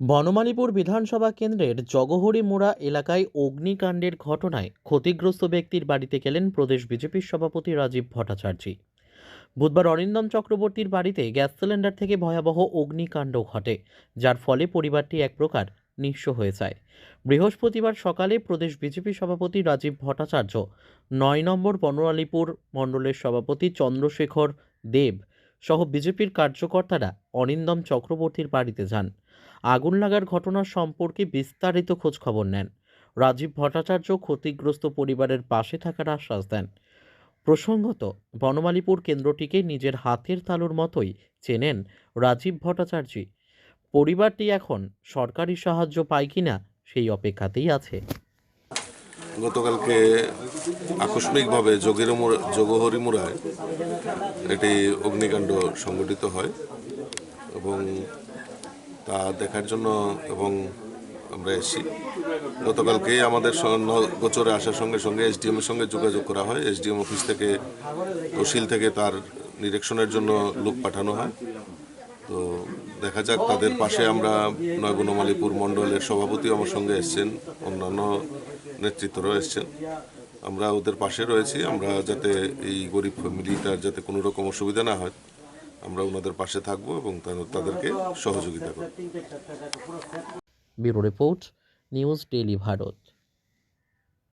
বনমালীপুর বিধানসভা কেন্দ্রের জগহরিমুড়া এলাকায় অগ্নিকাণ্ডের ঘটনায় ক্ষতিগ্রস্ত ব্যক্তির বাড়িতে গেলেন প্রদেশ বিজেপির সভাপতি রাজীব ভট্টাচার্য। বুধবার অরিন্দম চক্রবর্তীর বাড়িতে গ্যাস সিলিন্ডার থেকে ভয়াবহ অগ্নিকাণ্ড ঘটে, যার ফলে পরিবারটি এক প্রকার নিঃস্ব হয়ে যায়। বৃহস্পতিবার সকালে প্রদেশ বিজেপি সভাপতি রাজীব ভট্টাচার্য ৯ নম্বর বনমালীপুর মণ্ডলের সভাপতি চন্দ্রশেখর দেব সহ বিজেপির কার্যকর্তারা অরিন্দম চক্রবর্তীর বাড়িতে যান। আগুন লাগার ঘটনা সম্পর্কে বিস্তারিত খোঁজ খবর নেন। রাজীব ভট্টাচার্য ক্ষতিগ্রস্ত পরিবারের পাশে থাকার আশ্বাস দেন। প্রসঙ্গত, বনমালীপুর কেন্দ্রটিকে নিজের হাতের তালুর মতোই চেনেন রাজীব ভট্টাচার্য। পরিবারটি এখন সরকারি সাহায্য পায় কিনা সেই অপেক্ষাতেই আছে। গতকালকে আকস্মিকভাবে জগহরিমুড়ায় একটি অগ্নিকাণ্ড সংঘটিত হয় এবং তা দেখার জন্য আমরা এসেছি। গতকালকেই আমাদের গোচরে আসার সঙ্গে সঙ্গে এসডিএম এর সঙ্গে যোগাযোগ করা হয়। এসডিএম অফিস থেকে, তহসিল থেকে তার নিরীক্ষণের জন্য লোক পাঠানো হয়। তো দেখা যাক, তাদের পাশে আমরা ৯ বনমালীপুর মণ্ডলের সভাপতি আমার সঙ্গে এসছেন, অন্যান্য নেতৃত্বরাও এসছেন। আমরা ওদের পাশে রয়েছি। আমরা যাতে এই গরিব ফ্যামিলিটার যাতে কোনো রকম অসুবিধা না হয়, আমরা ওনাদের পাশে থাকবো এবং তাদেরকে সহযোগিতা করব। Bureau report, news daily Bharat.